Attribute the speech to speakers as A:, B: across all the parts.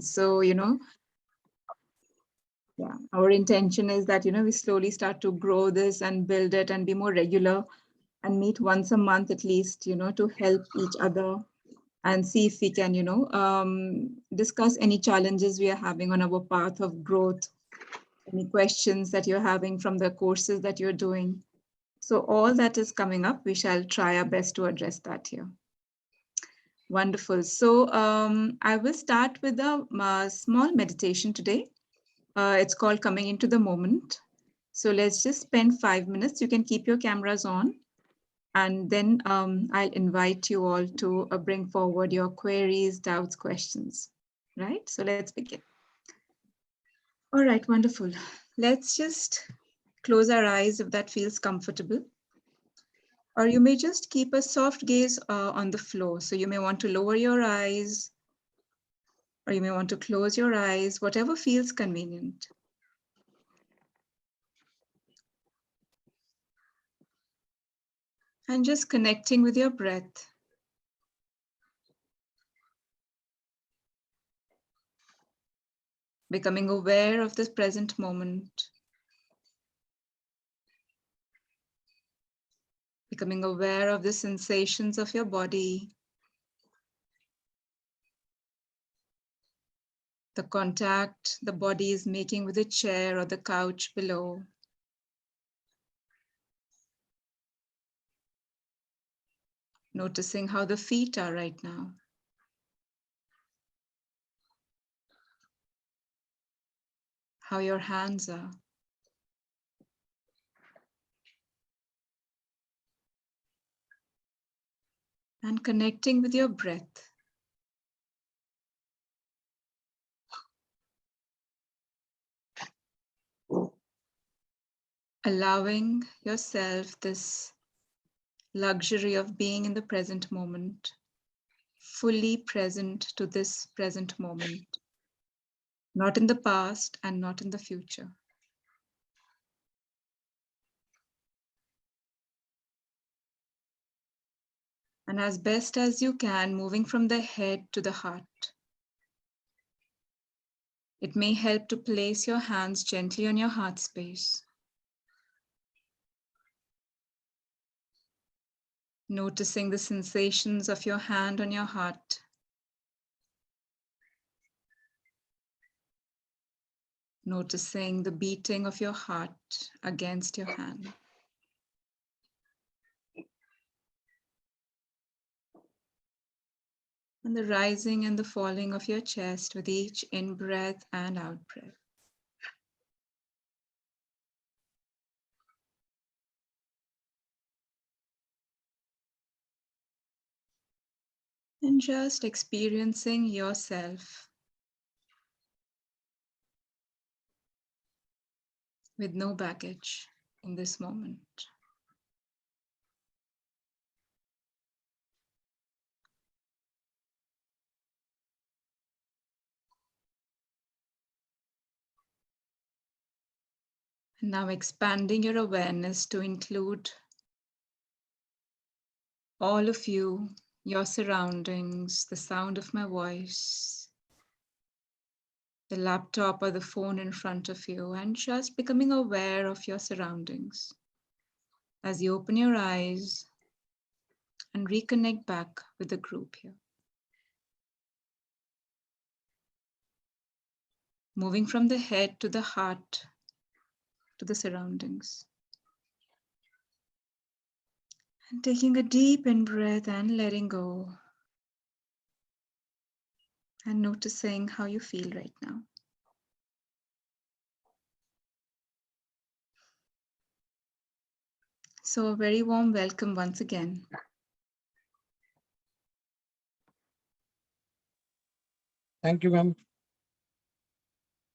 A: So, yeah, our intention is that, we slowly start to grow this and build it and be more regular and meet once a month at least, to help each other and see if we can, discuss any challenges we are having on our path of growth, any questions that you're having from the courses that you're doing. So all that is coming up. We shall try our best to address that here. Wonderful. So I will start with a small meditation today. It's called Coming into the Moment. So let's just spend 5 minutes. You can keep your cameras on. And then I'll invite you all to bring forward your queries, doubts, questions. Right? So let's begin. All right, wonderful. Let's just close our eyes if that feels comfortable. Or you may just keep a soft gaze on the floor. So you may want to lower your eyes, or you may want to close your eyes, whatever feels convenient. And just connecting with your breath. Becoming aware of this present moment. Becoming aware of the sensations of your body. The contact the body is making with the chair or the couch below. Noticing how the feet are right now. How your hands are. And connecting with your breath. Allowing yourself this luxury of being in the present moment, fully present to this present moment, not in the past and not in the future. And as best as you can, moving from the head to the heart. It may help to place your hands gently on your heart space. Noticing the sensations of your hand on your heart. Noticing the beating of your heart against your hand. And the rising and the falling of your chest with each in-breath and out-breath. And just experiencing yourself with no baggage in this moment. And now expanding your awareness to include all of you, your surroundings, the sound of my voice, the laptop or the phone in front of you, and just becoming aware of your surroundings. As you open your eyes and reconnect back with the group here. Moving from the head to the heart, to the surroundings. And taking a deep in-breath and letting go. And noticing how you feel right now. So a very warm welcome once again.
B: Thank you, ma'am.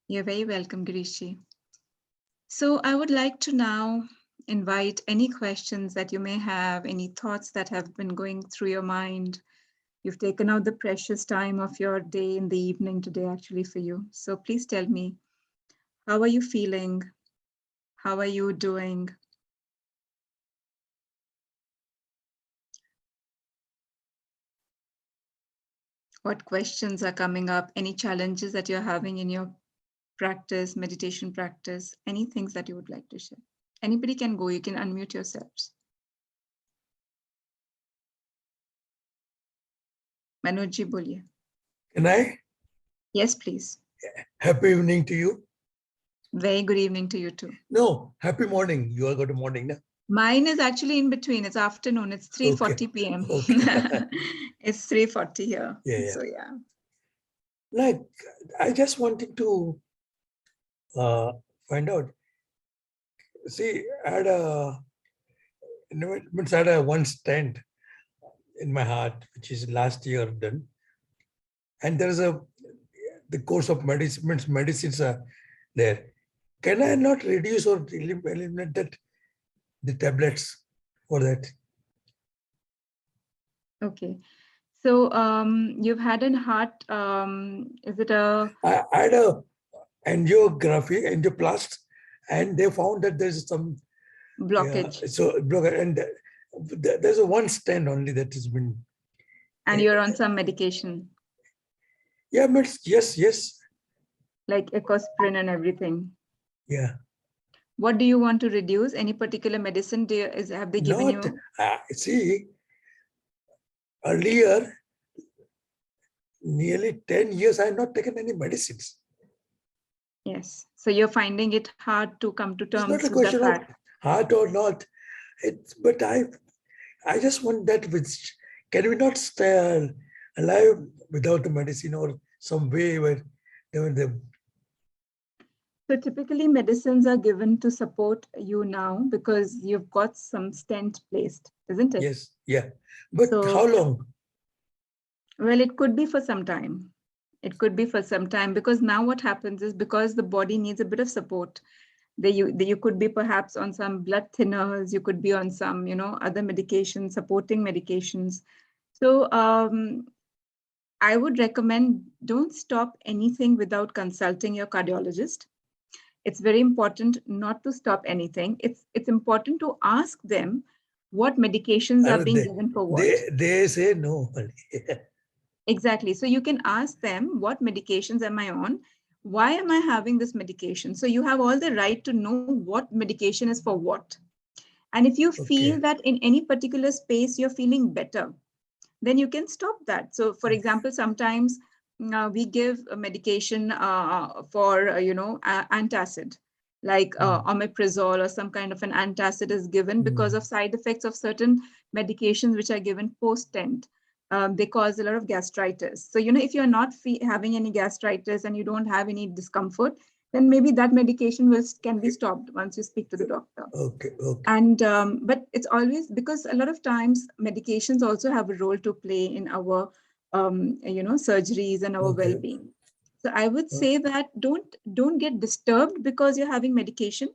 A: You're very welcome, Girishji. So I would like to now invite any questions that you may have, any thoughts that have been going through your mind. You've taken out the precious time of your day in the evening today actually for you. So please tell me, how are you feeling? How are you doing? What questions are coming up? Any challenges that you're having in your practice, meditation practice? Any things that you would like to share? Anybody can go. You can unmute yourselves. Manojji, boliye.
C: Can I?
A: Yes, please.
C: Happy evening to you.
A: Very good evening to you too.
C: No, happy morning. You all got a morning, na?
A: Mine is actually in between. It's afternoon. It's 3:40 p.m.
C: Okay.
A: It's 3:40 here.
C: Yeah.
A: So yeah.
C: Like, I just wanted to find out. See, I had a one stand in my heart, which is last year done. And there is the course of medicines are there. Can I not reduce or eliminate the tablets for that?
A: Okay. So you've had a heart, is it a
C: I had a angioplast, and they found that there's some
A: blockage?
C: so and there's a one stand only that has been.
A: And you're on some medication,
C: Yeah, but yes.
A: like ecosprin and everything.
C: Yeah.
A: What do you want to reduce? Any particular medicine? Have they given
C: Not
A: you?
C: see, earlier, nearly 10 years, I had not taken any medicines.
A: Yes. So you're finding it hard to come to
C: It's not
A: terms
C: a
A: with the
C: question of
A: fact.
C: heart or not. But I just want that which can we not stay alive without the medicine or some way where they
A: So typically medicines are given to support you now because you've got some stent placed, isn't it?
C: yes, yeah. But
A: So,
C: how long?
A: well, it could be for some time. It could be for some time because now what happens is because the body needs a bit of support. You could be perhaps on some blood thinners, you could be on some, other medications, supporting medications. So I would recommend don't stop anything without consulting your cardiologist. It's very important not to stop anything. It's important to ask them what medications are being given for what.
C: They say no.
A: Exactly. So you can ask them, what medications am I on? Why am I having this medication? So you have all the right to know what medication is for what. And if you feel
C: Okay.
A: that in any particular space you're feeling better, then you can stop that. So for example, sometimes we give a medication for, antacid, like omeprazole or some kind of an antacid is given because of side effects of certain medications which are given post-stent. They cause a lot of gastritis. So, if you're not having any gastritis and you don't have any discomfort, then maybe that medication can be stopped once you speak to the doctor.
C: Okay.
A: And but it's always because a lot of times medications also have a role to play in our surgeries and our well-being. So I would say that don't get disturbed because you're having medication.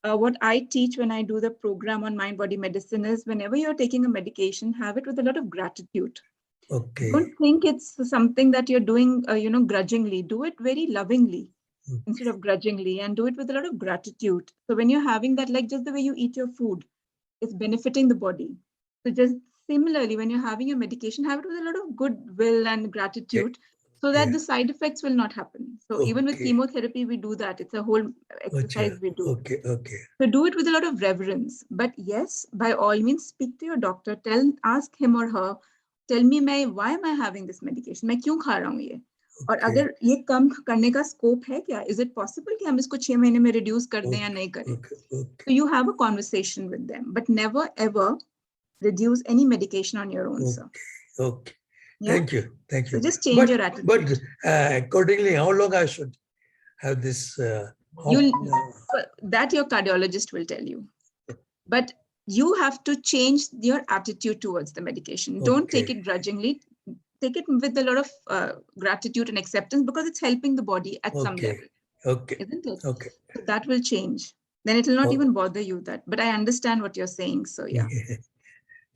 A: What I teach when I do the program on mind body medicine is whenever you're taking a medication, have it with a lot of gratitude.
C: Okay.
A: Don't think it's something that you're doing grudgingly. Do it very lovingly instead of grudgingly, and do it with a lot of gratitude. So when you're having that, like just the way you eat your food, it's benefiting the body. So just similarly, when you're having your medication, have it with a lot of goodwill and gratitude so that the side effects will not happen. So even with chemotherapy, we do that. It's a whole exercise we do.
C: Okay.
A: So do it with a lot of reverence. But yes, by all means, speak to your doctor. Ask him or her, tell me, why am I having this medication? मैं क्यों खा रहा हूँ ये? और अगर ये कम करने का स्कोप है क्या? Is it possible कि हम इसको 6 महीने में reduce कर दें या नहीं करें? So you have a conversation with them, but never ever reduce any medication on your own, sir.
C: Okay.
A: Yeah?
C: Thank you.
A: So just change your attitude.
C: But accordingly, how long I should have this?
A: That your cardiologist will tell you. But you have to change your attitude towards the medication. Don't take it grudgingly. Take it with a lot of gratitude and acceptance because it's helping the body at some level.
C: Okay.
A: Isn't it?
C: Okay.
A: So that will change. Then it will not even bother you that. But I understand what you're saying. So yeah.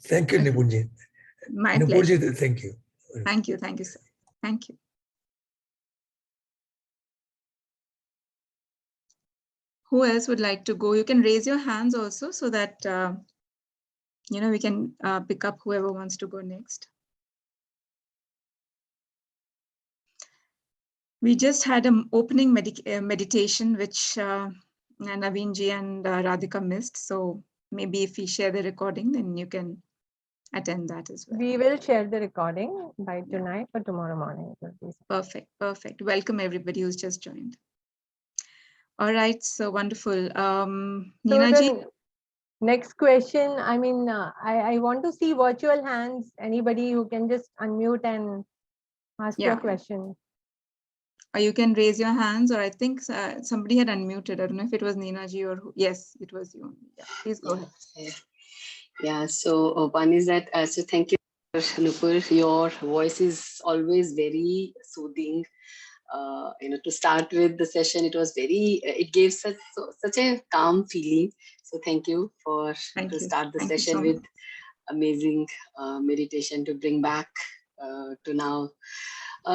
C: Thank you, Nupurji.
A: My pleasure.
C: Thank you.
A: Thank you, sir. Thank you. Who else would like to go? You can raise your hands also so that, we can pick up whoever wants to go next. We just had an opening meditation, which Naveen ji and Radhika missed. So maybe if we share the recording, then you can attend that as well.
D: We will share the recording by tonight or tomorrow morning.
A: Perfect, perfect. Welcome everybody who's just joined. All right, so wonderful. Neena ji.
D: Next question. I mean, I want to see virtual hands. Anybody who can just unmute and ask your question.
A: Or you can raise your hands, or I think somebody had unmuted. I don't know if it was Neena ji or who. Yes, it was you. Yeah, please go ahead.
E: Yeah, so one is that, so thank you, Nupur. Your voice is always very soothing. To start with the session, it was very, it gave such a calm feeling. So thank you for start the session with amazing meditation to bring back to now.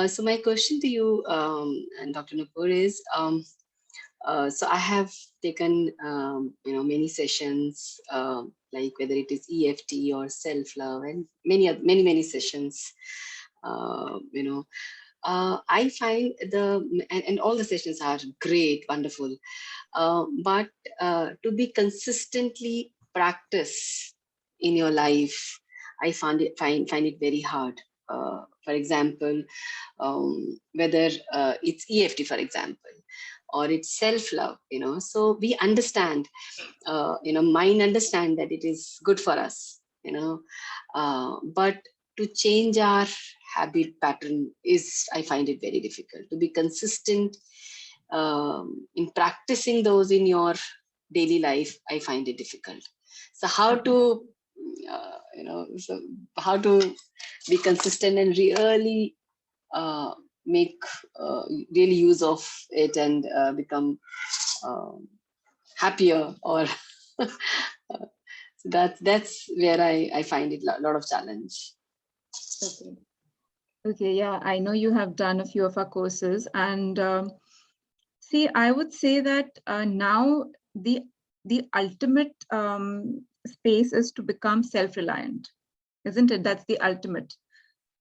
E: So my question to you, and Dr. Nupur, is, so I have taken, many sessions, like whether it is EFT or self-love, and many sessions. I find and all the sessions are great, wonderful, but to be consistently practice in your life, I find it very hard. For example, whether it's EFT, for example, or it's self-love, so we understand, mind understand that it is good for us, but to change our habit pattern I find it very difficult. To be consistent in practicing those in your daily life, I find it difficult. So how to, how to be consistent and really make really use of it and become happier, or that's where I find it a lot of challenge.
A: Okay, yeah, I know you have done a few of our courses, and see, I would say that now the ultimate space is to become self-reliant, isn't it? That's the ultimate.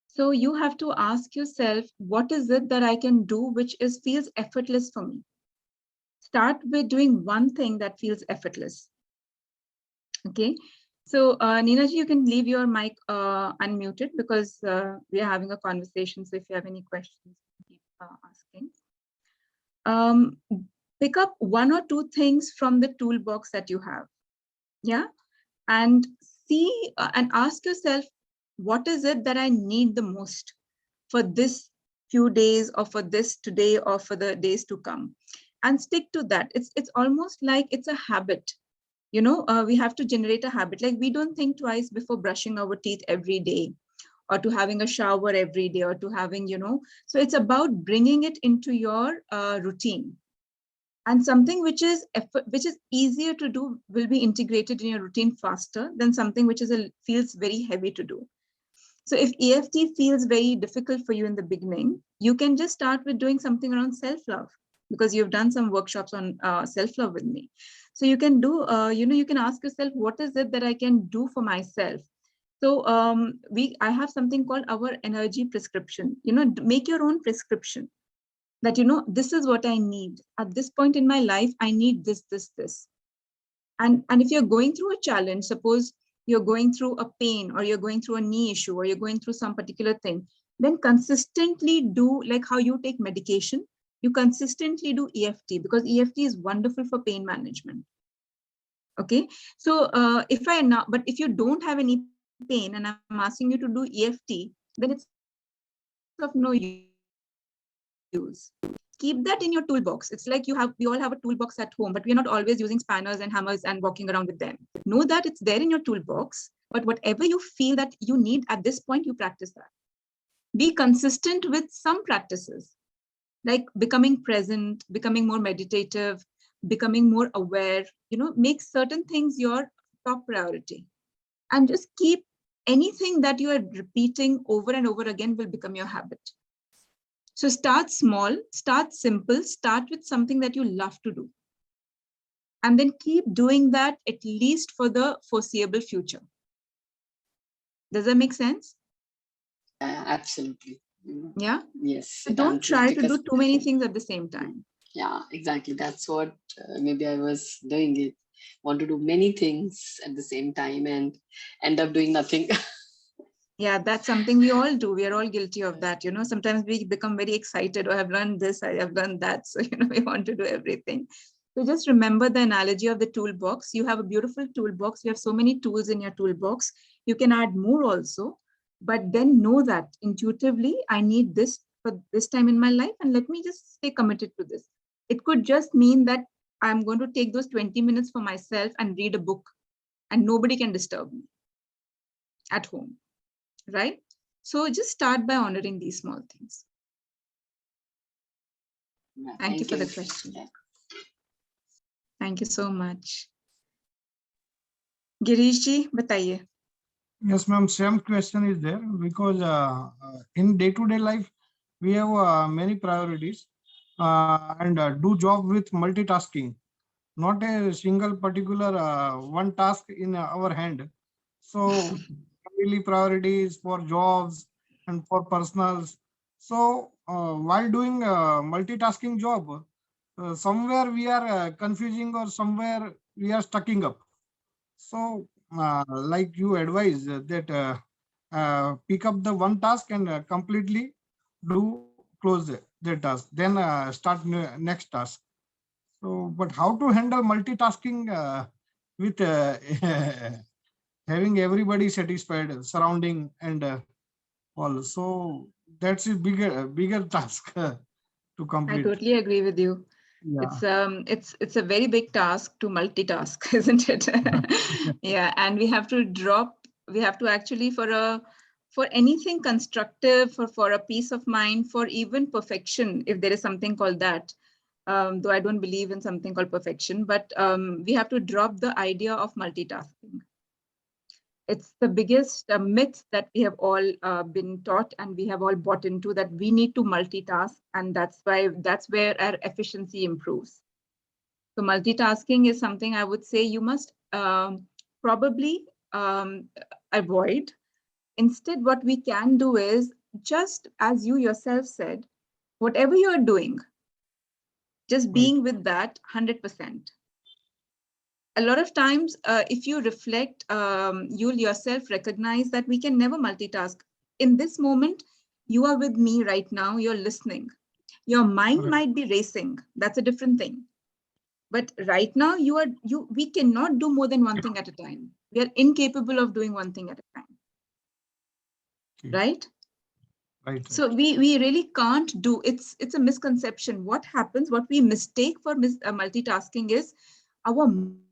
A: So you have to ask yourself, what is it that I can do which feels effortless for me? Start with doing one thing that feels effortless. Okay. So Neena ji, you can leave your mic unmuted because we are having a conversation. So if you have any questions, keep asking. Pick up one or two things from the toolbox that you have. Yeah. And see and ask yourself, what is it that I need the most for this few days, or for this today, or for the days to come, and stick to that. It's almost like it's a habit. We have to generate a habit. Like, we don't think twice before brushing our teeth every day, or to having a shower every day, or to having, so it's about bringing it into your routine. And something which is easier to do will be integrated in your routine faster than something which feels very heavy to do. So if EFT feels very difficult for you in the beginning, you can just start with doing something around self-love, because you've done some workshops on self-love with me. So you can do, you can ask yourself, what is it that I can do for myself? So I have something called our energy prescription. Make your own prescription. That, this is what I need. At this point in my life, I need this. And if you're going through a challenge, suppose you're going through a pain, or you're going through a knee issue, or you're going through some particular thing, then consistently do, like how you take medication, you consistently do EFT, because EFT is wonderful for pain management. Okay. So but if you don't have any pain and I'm asking you to do EFT, then it's of no use. Keep that in your toolbox. It's like we all have a toolbox at home, but we're not always using spanners and hammers and walking around with them. Know that it's there in your toolbox, but whatever you feel that you need at this point, you practice that. Be consistent with some practices, like becoming present, becoming more meditative, becoming more aware, make certain things your top priority. And just keep anything that you are repeating over and over again will become your habit. So start small, start simple, start with something that you love to do. And then keep doing that at least for the foreseeable future. Does that make sense?
E: Absolutely.
A: Yeah.
E: Yes.
A: So don't try to do too many things at the same time.
E: Yeah, exactly. That's what maybe I was doing it. Want to do many things at the same time and end up doing nothing.
A: Yeah, that's something we all do. We are all guilty of that. Sometimes we become very excited. Oh, I've learned this, I have learned that. So, we want to do everything. So just remember the analogy of the toolbox. You have a beautiful toolbox. You have so many tools in your toolbox. You can add more also, but then know that intuitively, I need this for this time in my life. And let me just stay committed to this. It could just mean that I'm going to take those 20 minutes for myself and read a book, and nobody can disturb me at home. Right? So just start by honoring these small things. Thank you for the question.
E: Yeah.
A: Thank you so much. Girish ji, bataiye.
B: Yes, ma'am. Same question is there because in day-to-day life, we have many priorities and do job with multitasking, not a single particular one task in our hand. So really priorities for jobs and for personals. So while doing multitasking job, somewhere we are confusing or somewhere we are stucking up. So like you advise that pick up the one task and completely do close the task, then start next task. So, but how to handle multitasking with having everybody satisfied, surrounding and all. So that's a bigger task to
A: I
B: complete.
A: totally agree with you.
B: Yeah.
A: It's a very big task to multitask, isn't it? Yeah, and we have to actually for anything constructive, for a peace of mind, for even perfection, if there is something called that. Though I don't believe in something called perfection, but we have to drop the idea of multitasking. It's the biggest myth that we have all been taught and we have all bought into, that we need to multitask, and that's where our efficiency improves. So multitasking is something I would say you must probably avoid. Instead, what we can do is, just as you yourself said, whatever you're doing, just
B: Right.
A: being with that 100%. A lot of times, if you reflect, you'll yourself recognize that we can never multitask. In this moment, you are with me right now, you're listening. Your mind
B: Right.
A: might be racing. That's a different thing. But right now, we cannot do more than one thing at a time. We are incapable of doing one thing at a time.
B: Okay.
A: Right?
B: Right.
A: So we really can't do, it's a misconception. What happens, what we mistake for multitasking is our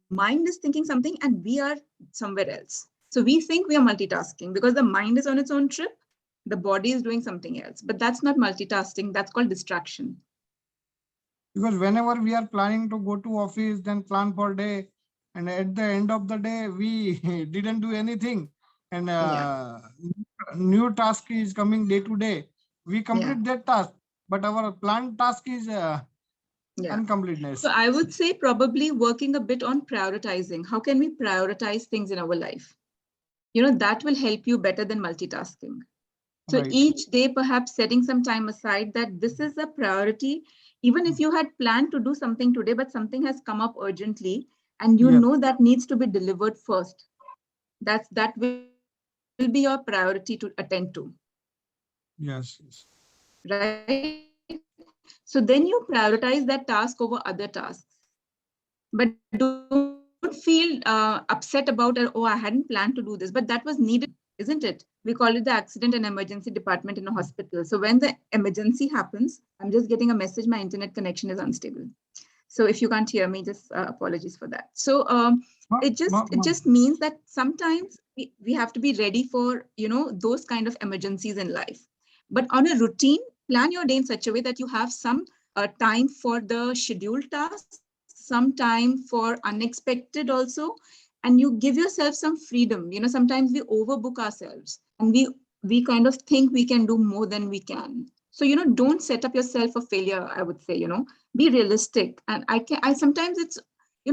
A: mind is thinking something and we are somewhere else. So we think we are multitasking because the mind is on its own trip, the body is doing something else. But that's not multitasking, that's called distraction.
B: Because whenever we are planning to go to office, then plan for day, and at the end of the day, we didn't do anything. And new task is coming day to day. We complete that task, but our planned task is uncompleteness.
A: So I would say probably working a bit on prioritizing. How can we prioritize things in our life? That will help you better than multitasking. So
B: Right.
A: each day, perhaps setting some time aside that this is a priority. Even if you had planned to do something today, but something has come up urgently and you
B: Yes.
A: know that needs to be delivered first, that will be your priority to attend to.
B: Yes. Yes.
A: Right? So then you prioritize that task over other tasks. But don't feel upset about it. Oh, I hadn't planned to do this, but that was needed to happen, isn't it? We call it the accident and emergency department in a hospital. So when the emergency happens, I'm just getting a message, my internet connection is unstable. So if you can't hear me, just apologies for that. So it just means that sometimes we have to be ready for those kind of emergencies in life. But on a routine, plan your day in such a way that you have some time for the scheduled tasks, some time for unexpected also, and you give yourself some freedom. Sometimes we overbook ourselves and we kind of think we can do more than we can. So don't set up yourself for failure, I would say. Be realistic. And I sometimes it's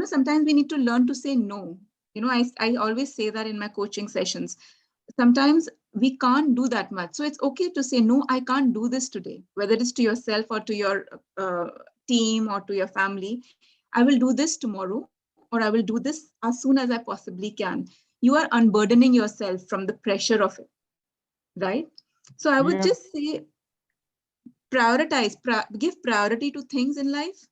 A: sometimes we need to learn to say no. I always say that in my coaching sessions. Sometimes we can't do that much. So it's okay to say, no, I can't do this today, whether it's to yourself or to your team or to your family. I will do this tomorrow, or I will do this as soon as I possibly can. You are unburdening yourself from the pressure of it, right? So I would
B: Yeah,
A: just say, prioritize, give priority to things in life.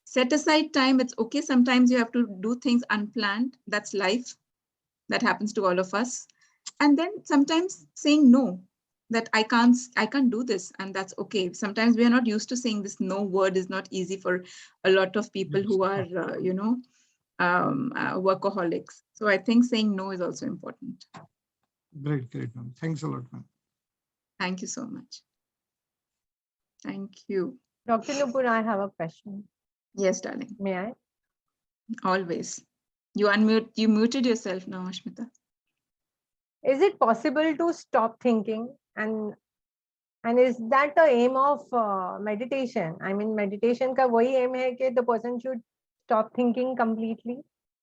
A: Set aside time. It's okay. Sometimes you have to do things unplanned. That's life. That happens to all of us. And then sometimes saying no, that I can't do this, and that's okay. Sometimes we are not used to saying this no word is not easy for a lot of people who are, workaholics. So I think saying no is also important.
B: great, great, ma'am. Thanks a lot, ma'am.
A: Thank you so much. Thank you.
D: Dr. Nupur, I have a question.
A: Yes, darling.
D: May I?
A: Always. You muted yourself now, Ashmita.
D: Is it possible to stop thinking, and is that the aim of meditation? I mean, meditation ka wahi aim hai ki the person should stop thinking completely.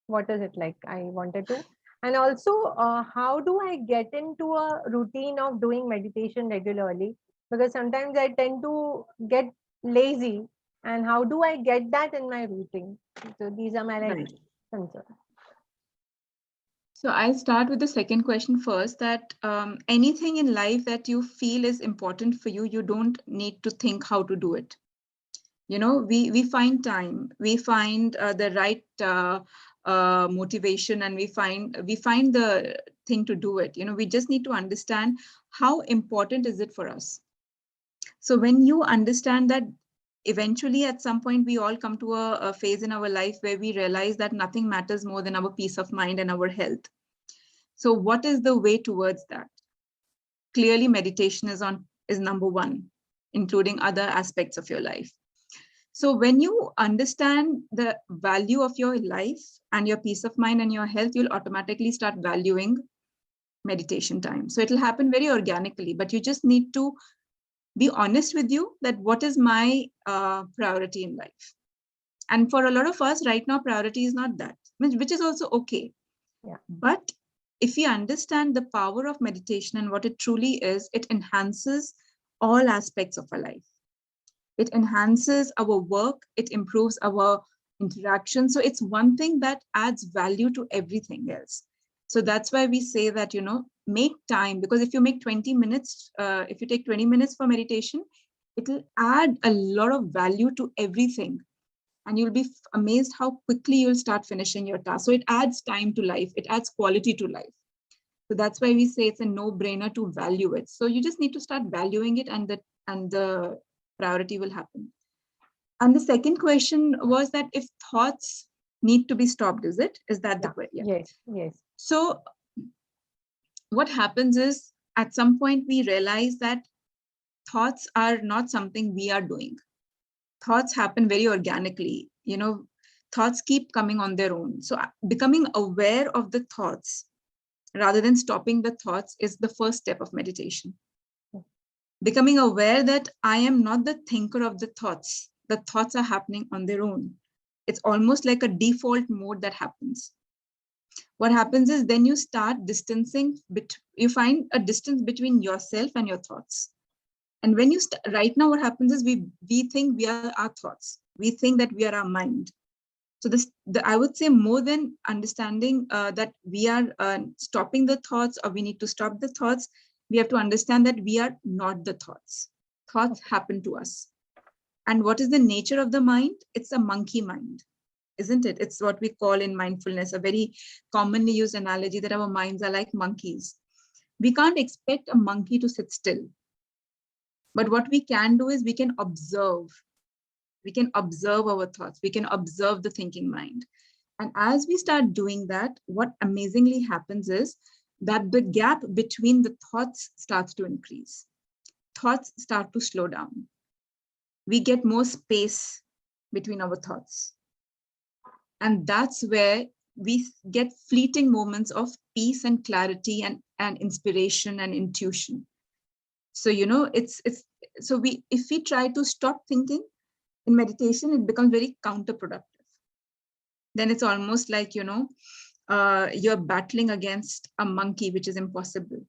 D: What is it like? I wanted to. And also, how do I get into a routine of doing meditation regularly? Because sometimes I tend to get lazy. And how do I get that in my routine? So these are my
A: Right.
D: concerns.
A: So I'll start with the second question first, that anything in life that you feel is important for you, you don't need to think how to do it. We find time, we find the right motivation, and we find the thing to do it. We just need to understand how important is it for us. So when you understand that, eventually at some point we all come to a phase in our life where we realize that nothing matters more than our peace of mind and our health. So what is the way towards that? Clearly meditation is number one, including other aspects of your life. So when you understand the value of your life and your peace of mind and your health, you'll automatically start valuing meditation time. So it'll happen very organically, but you just need to be honest with you that what is my priority in life. And for a lot of us right now, priority is not that, which is also okay.
D: Yeah.
A: But if we understand the power of meditation and what it truly is, it enhances all aspects of our life. It enhances our work, it improves our interaction. So it's one thing that adds value to everything else. So that's why we say that, make time, because if you make 20 minutes, if you take 20 minutes for meditation, it'll add a lot of value to everything. And you'll be amazed how quickly you'll start finishing your task. So it adds time to life, it adds quality to life. So that's why we say it's a no-brainer to value it. So you just need to start valuing it, and the priority will happen. And the second question was that if thoughts need to be stopped, is that the question?
D: Yeah. Yes.
A: So what happens is, at some point we realize that thoughts are not something we are doing. Thoughts happen very organically. Thoughts keep coming on their own. So becoming aware of the thoughts rather than stopping the thoughts is the first step of meditation. Becoming aware that I am not the thinker of the thoughts. The thoughts are happening on their own. It's almost like a default mode that happens. What happens is then you start distancing, you find a distance between yourself and your thoughts. And when you right now, what happens is we think we are our thoughts. We think that we are our mind. So I would say, more than understanding that we are stopping the thoughts, or we need to stop the thoughts, we have to understand that we are not the thoughts. Thoughts happen to us. And what is the nature of the mind? It's a monkey mind, isn't it? It's what we call in mindfulness, a very commonly used analogy, that our minds are like monkeys. We can't expect a monkey to sit still. But what we can do is we can observe. We can observe our thoughts. We can observe the thinking mind. And as we start doing that, what amazingly happens is that the gap between the thoughts starts to increase. Thoughts start to slow down. We get more space between our thoughts. And that's where we get fleeting moments of peace and clarity and inspiration and intuition. So, if we try to stop thinking in meditation, it becomes very counterproductive. Then it's almost like, you're battling against a monkey, which is impossible.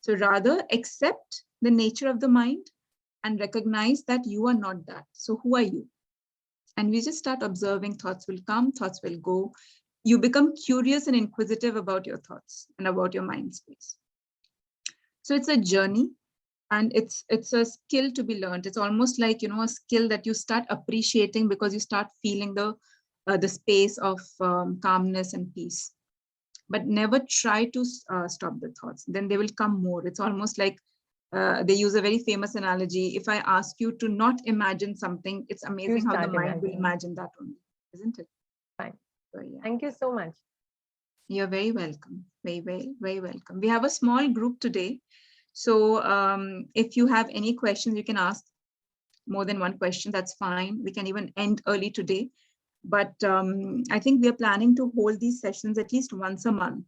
A: So rather accept the nature of the mind and recognize that you are not that. So who are you? And we just start observing. Thoughts will come, thoughts will go. You become curious and inquisitive about your thoughts and about your mind space. So it's a journey, and it's a skill to be learned. It's almost like, you know, a skill that you start appreciating because you start feeling the space of calmness and peace. But never try to stop the thoughts. Then they will come more. It's almost like they use a very famous analogy. If I ask you to not imagine something, it's amazing how the
D: start
A: mind will
D: imagining.
A: imagine that only, isn't it?
D: Fine.
A: So, yeah.
D: Thank you so much.
A: You're very welcome. Very, very, very welcome. We have a small group today. So if you have any questions, you can ask more than one question. That's fine. We can even end early today. But I think we are planning to hold these sessions at least once a month.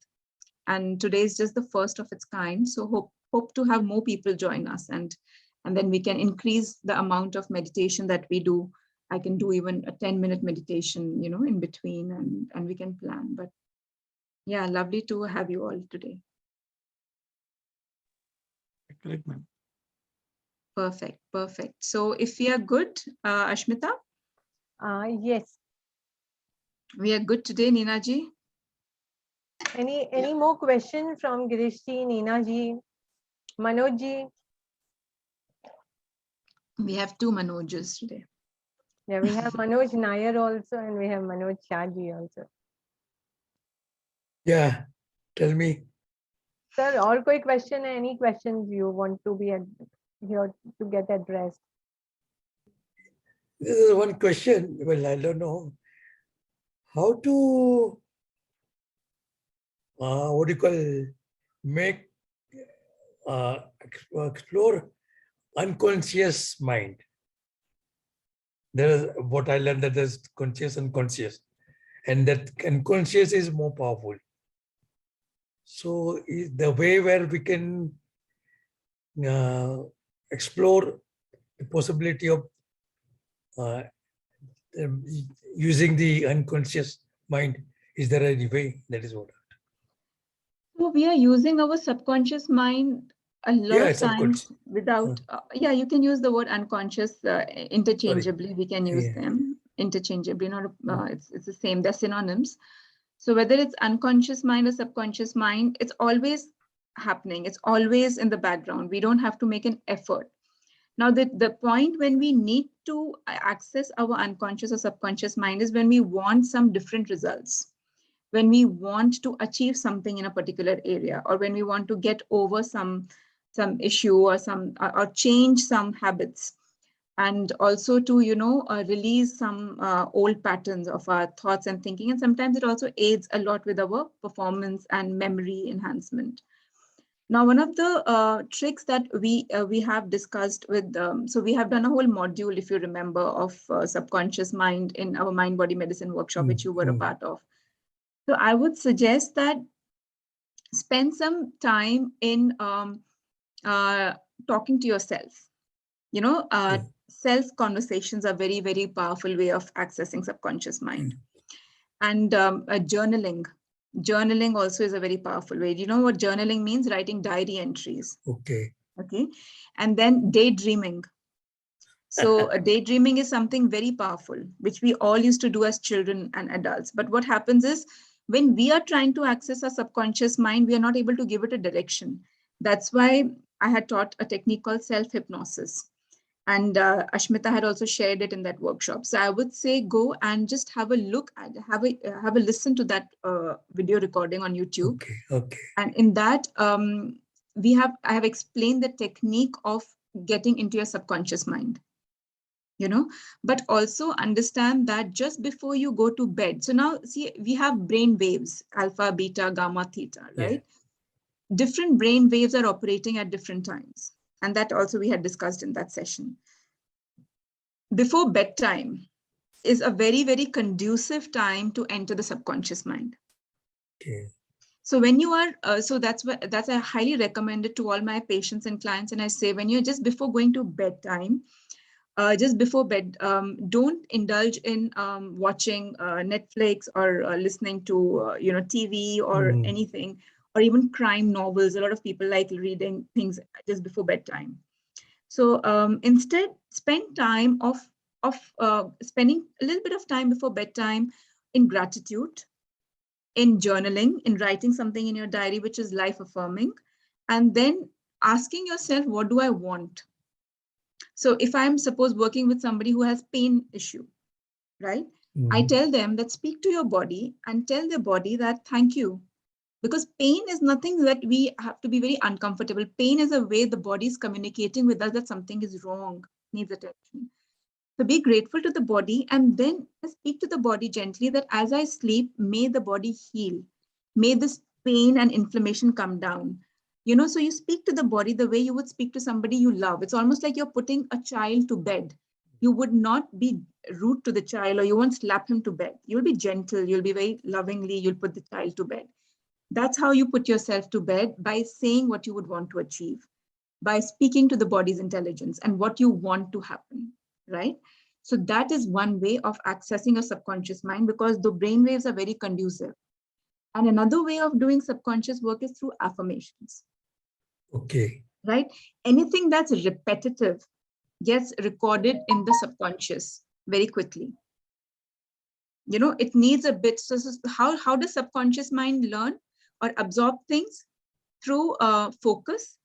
A: And today is just the first of its kind. So hope to have more people join us, and then we can increase the amount of meditation that we do. I can do even a 10-minute meditation, you know, in between, and we can plan. But yeah, lovely to have you all today.
B: Correct, ma'am.
A: Perfect, perfect. So if we are good, Ashmita,
D: Yes.
A: we are good today, Neena ji.
D: Any more question from Girish ji, Neena ji, Manoj ji?
A: We have two Manojas today.
D: Yeah, we have Manoj Nair also, and we have Manoj Shah ji also.
C: Yeah, tell me.
D: Sir, और कोई question है? Any questions you want to be here to get addressed?
C: This is one question. Well, I don't know how to, what do you call, make, explore unconscious mind. There is what I learned, that there's conscious and conscious, and that unconscious is more powerful. So the way where we can explore the possibility of using the unconscious mind, is there any way? That is what.
A: So we are using our subconscious mind a lot
C: Yeah,
A: of times
C: subconscious.
A: without, yeah, you can use the word unconscious interchangeably. We can use
C: Yeah.
A: them interchangeably. Not it's the same. They're synonyms. So whether it's unconscious mind or subconscious mind, it's always happening. It's always in the background. We don't have to make an effort. Now, the point when we need to access our unconscious or subconscious mind is when we want some different results, when we want to achieve something in a particular area, or when we want to get over some issue or or change some habits, and also to, you know, release some old patterns of our thoughts and thinking. And sometimes it also aids a lot with our performance and memory enhancement. Now, one of the tricks that we have discussed with, so we have done a whole module, if you remember, of subconscious mind in our mind body medicine workshop, which you were a part of. So I would suggest that spend some time in talking to yourself. You know, self conversations are very, very powerful way of accessing subconscious mind. And journaling. Journaling also is a very powerful way. Do you know what journaling means? Writing diary entries.
C: Okay.
A: Okay. And then daydreaming. So daydreaming is something very powerful, which we all used to do as children and adults. But what happens is, when we are trying to access our subconscious mind, we are not able to give it a direction. That's why I had taught a technique called self-hypnosis. And Ashmita had also shared it in that workshop. So I would say go and just have a look at, have a listen to that video recording on YouTube.
C: Okay. Okay.
A: And in that, I have explained the technique of getting into your subconscious mind. You know, but also understand that just before you go to bed. So now, see, we have brain waves, alpha, beta, gamma, theta, right? Yeah. Different brain waves are operating at different times. And that also we had discussed in that session. Before bedtime is a very, very conducive time to enter the subconscious mind.
C: Okay.
A: So when you are, so that's I highly recommend it to all my patients and clients. And I say, when you're just before going to bedtime, just before bed, don't indulge in watching Netflix or listening to, you know, TV or anything, or even crime novels. A lot of people like reading things just before bedtime. So instead, spend time spending a little bit of time before bedtime in gratitude, in journaling, in writing something in your diary which is life affirming, and then asking yourself, what do I want? So if I'm suppose working with somebody who has pain issue, right? I tell them that speak to your body and tell their body that thank you. Because pain is nothing that we have to be very uncomfortable. Pain is a way the body is communicating with us that something is wrong, needs attention. So be grateful to the body and then speak to the body gently that as I sleep, may the body heal. May this pain and inflammation come down. You know, so you speak to the body the way you would speak to somebody you love. It's almost like you're putting a child to bed. You would not be rude to the child or you won't slap him to bed. You'll be gentle. You'll be very lovingly, you'll put the child to bed. That's how you put yourself to bed, by saying what you would want to achieve, by speaking to the body's intelligence and what you want to happen, right? So that is one way of accessing your subconscious mind, because the brain waves are very conducive. And another way of doing subconscious work is through affirmations.
C: Okay.
A: Right? Anything that's repetitive gets recorded in the subconscious very quickly. You know, it needs a bit. So how does subconscious mind learn or absorb things? Through focus,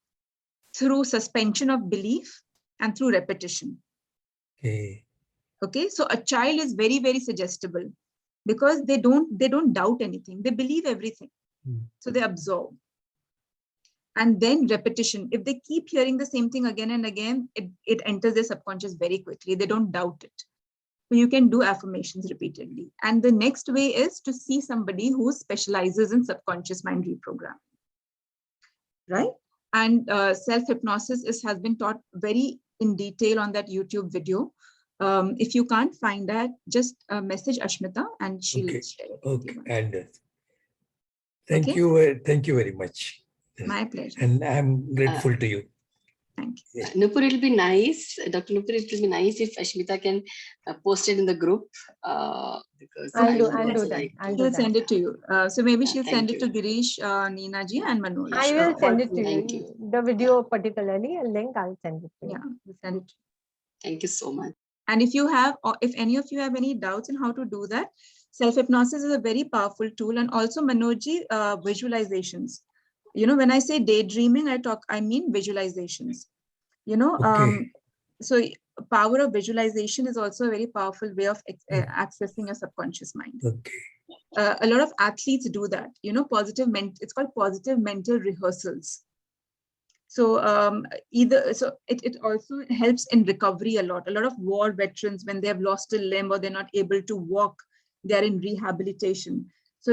A: through suspension of belief, and through repetition.
C: Okay.
A: Okay, so a child is very, very suggestible because they don't doubt anything. They believe everything. So they absorb. And then repetition. If they keep hearing the same thing again and again, it enters their subconscious very quickly. They don't doubt it. So you can do affirmations repeatedly. And the next way is to see somebody who specializes in subconscious mind reprogramming. Right? And self-hypnosis has been taught very in detail on that YouTube video. If you can't find that, just message Ashmita and she'll share it.
C: Okay. And
A: Okay?
C: thank you very much.
A: My pleasure.
C: And I'm grateful to you.
A: Thank you.
E: Nupur, it'll be nice, Dr. Nupur, it will be nice if Ashmita can post it in the group. Because
D: I'll do
E: also
D: that.
E: like
D: I'll do
A: She'll
D: that.
A: send it to you. So maybe she'll
E: thank
A: send it to
E: you.
A: Girish, Neena ji, and Manoj.
D: I will send it to
E: Thank
D: you. The video particularly, a link, I'll send it to you.
A: Yeah, we'll send it.
E: Thank you so much.
A: And if you have, or if any of you have any doubts on how to do that, self-hypnosis is a very powerful tool. And also Manojji, visualizations. You know, when I say daydreaming, I mean visualizations. You know,
C: Okay.
A: so power of visualization is also a very powerful way of accessing your subconscious mind.
C: Okay.
A: A lot of athletes do that. You know, it's called positive mental rehearsals. So it also helps in recovery a lot. A lot of war veterans, when they have lost a limb or they're not able to walk, they're in rehabilitation. So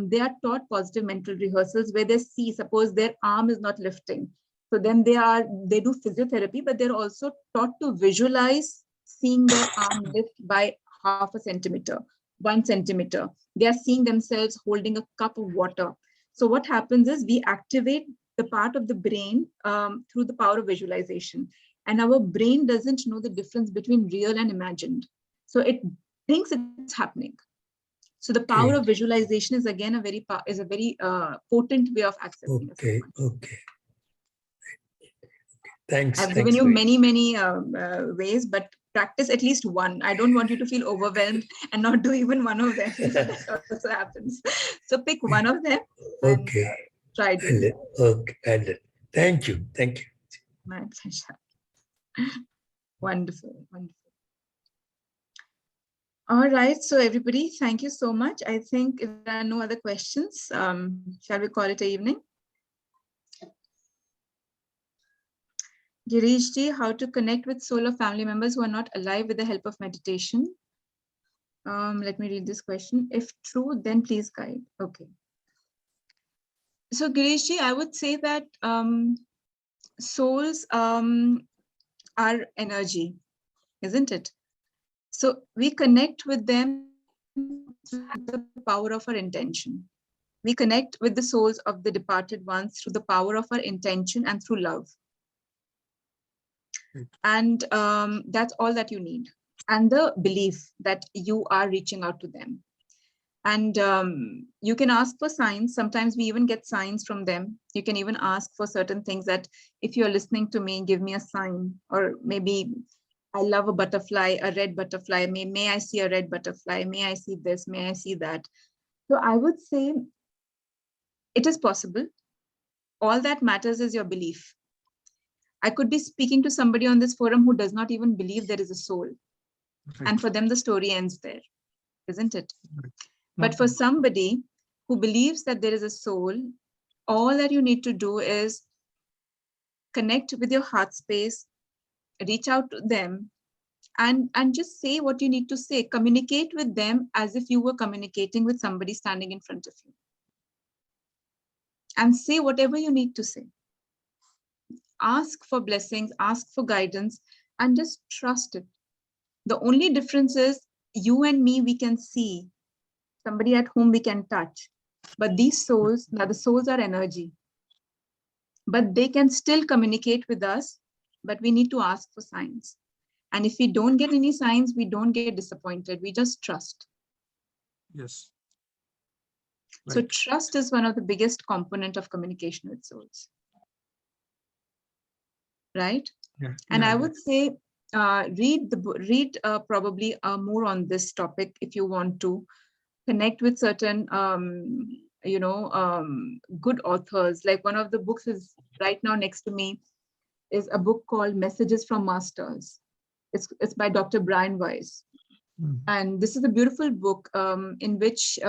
A: they are taught positive mental rehearsals where they see, suppose their arm is not lifting. So then they do physiotherapy, but they're also taught to visualize seeing their arm lift by 0.5 centimeter, 1 centimeter. They are seeing themselves holding a cup of water. So what happens is we activate the part of the brain through the power of visualization. And our brain doesn't know the difference between real and imagined. So it thinks it's happening. So the power of visualization is again a very potent way of accessing.
C: Okay. Thanks.
A: I've given you many ways, but practice at least one. I don't want you to feel overwhelmed and not do even one of them. That also happens. So pick one of them.
C: Okay.
A: And, try doing it.
C: Okay. Thank you.
A: My pleasure. Wonderful. All right. So everybody, thank you so much. I think if there are no other questions, shall we call it an evening? Girish ji, how to connect with soul of family members who are not alive with the help of meditation? Let me read this question. If true, then please guide. Okay. So Girish ji, I would say that souls are energy, isn't it? So we connect with them through the power of our intention. We connect with the souls of the departed ones through the power of our intention and through love. And that's all that you need. And the belief that you are reaching out to them. And you can ask for signs. Sometimes we even get signs from them. You can even ask for certain things that if you're listening to me, give me a sign. Or maybe I love a butterfly, a red butterfly. May I see a red butterfly? May I see this? May I see that? So I would say it is possible. All that matters is your belief. I could be speaking to somebody on this forum who does not even believe there is a soul.
B: Right.
A: And for them, the story ends there, isn't it?
B: Right.
A: But for somebody who believes that there is a soul, all that you need to do is connect with your heart space, reach out to them, and just say what you need to say. Communicate with them as if you were communicating with somebody standing in front of you. And say whatever you need to say. Ask for blessings, ask for guidance, and just trust it. The only difference is you and me, we can see somebody at whom we can touch. But these souls, now the souls are energy. But they can still communicate with us, but we need to ask for signs. And if we don't get any signs, we don't get disappointed. We just trust.
B: Yes.
A: So
B: Right.
A: trust is one of the biggest component of communication with souls. Right?
B: Yeah.
A: And
B: Yeah,
A: I
B: yeah.
A: would say, read probably more on this topic if you want to connect with certain, good authors. Like one of the books is right now next to me is a book called Messages from Masters. It's by Dr. Brian Weiss.
B: Mm.
A: And this is a beautiful book in which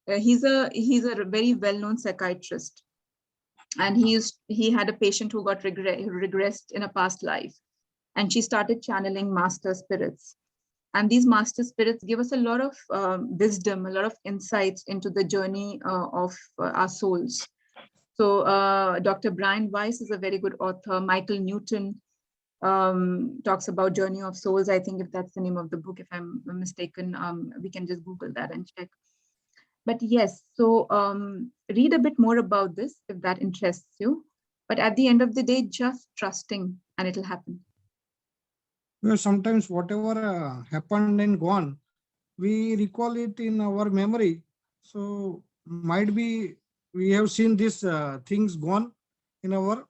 A: he's a very well-known psychiatrist. And he had a patient who got regressed in a past life. And she started channeling master spirits. And these master spirits give us a lot of wisdom, a lot of insights into the journey of our souls. So Dr. Brian Weiss is a very good author. Michael Newton talks about Journey of Souls. I think if that's the name of the book, if I'm mistaken, we can just Google that and check. But yes, so read a bit more about this if that interests you. But at the end of the day, just trusting and it'll happen.
B: Well, sometimes whatever happened and gone, we recall it in our memory. So might be we have seen these things gone in our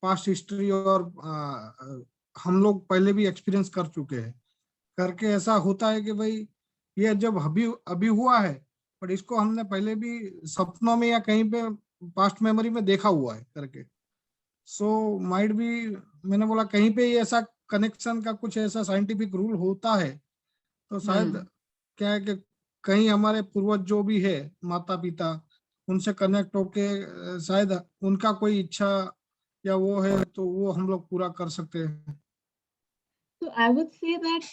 B: past history, और हम लोग पहले भी experience कर चुके हैं करके ऐसा होता है कि भाई ये जब अभी अभी हुआ है पर इसको हमने पहले भी सपनों में या कहीं पे पास्ट मेमोरी में देखा हुआ है करके. सो माइट बी मैंने बोला कहीं पे ऐसा कनेक्शन का कुछ ऐसा साइंटिफिक रूल होता है तो शायद क्या है कि कहीं हमारे पूर्वज जो भी है माता पिता उनसे कनेक्ट होके शायद उनका कोई इच्छा या वो है तो वो हम लोग पूरा कर सकते हैं.
A: So I would say that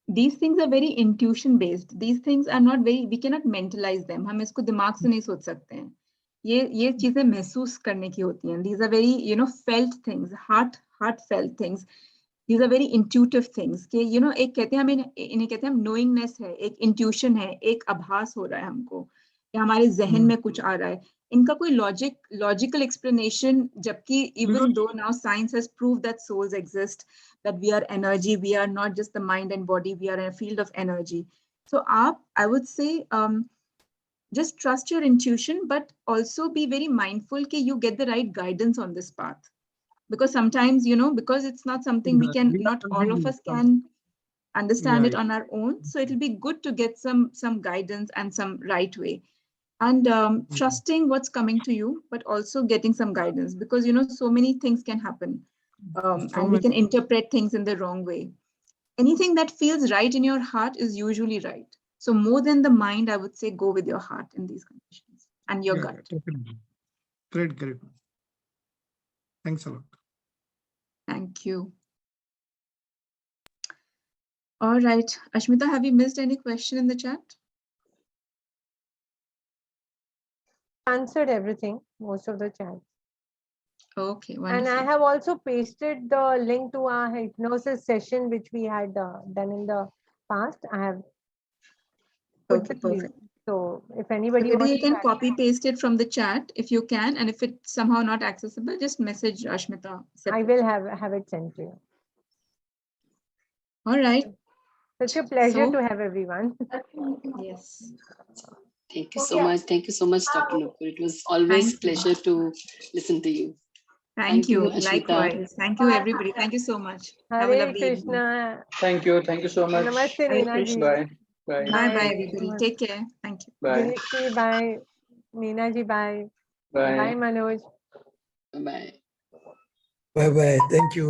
A: these things are very intuition based. These things are not very, we cannot mentalize them. हम इसको दिमाग से नहीं सोच सकते हैं. ये चीजें महसूस करने की होती हैं. These are very, felt things, heartfelt things. These are very intuitive things. कि एक कहते हैं हमें इन्हें कहते हैं हम knowingness है, एक intuition है, एक आभास हो रहा है हमको, या हमारे जहन में कुछ आ रहा है. इनका कोई logical explanation, जबकि even though now science has proved that souls exist, that we are energy, we are not just the mind and body, we are in a field of energy. So I would say just trust your intuition, but also be very mindful that you get the right guidance on this path. Because sometimes, because it's not something we can, not all of us can understand it on our own. So it'll be good to get some guidance and some right way. And trusting what's coming to you, but also getting some guidance, because so many things can happen, and we can interpret things in the wrong way. Anything that feels right in your heart is usually right. So more than the mind, I would say go with your heart in these conditions and your gut.
B: Great. Thanks a lot.
A: Thank you. All right, Ashmita, have you missed any question in the chat?
D: Answered everything, most of the chat.
A: Okay,
D: And
A: wonderful.
D: I have also pasted the link to our hypnosis session, which we had done in the past. I have put
A: Okay,
D: the link.
A: perfect.
D: So if
A: So
D: anybody
A: maybe
D: wants
A: you can
D: to
A: copy paste it from the chat if you can, and if it's somehow not accessible, just message Ashmita.
D: I will have it sent to you.
A: All right.
D: Such a pleasure
A: So-
D: to have everyone.
A: Yes.
E: Thank you so much. Thank you so much, Dr. Nupur. It was always
A: Thank you.
E: pleasure to listen to you.
A: Thank you.
E: Ashmita.
A: Likewise. Thank you, everybody. Thank you so much. Have a
D: Hare
A: lovely evening.
D: Krishna.
F: Thank you. Thank you so much.
D: Namaste,
A: Hare
D: Neena ji.
A: Krishna.
F: Bye. Bye.
A: Bye bye,
D: Bye.
A: everybody. Take care. Thank you.
F: Bye.
D: Girish ji, bye. Neena ji, bye.
F: Bye.
D: Bye, Manoj.
E: Bye.
C: Bye bye. Thank you.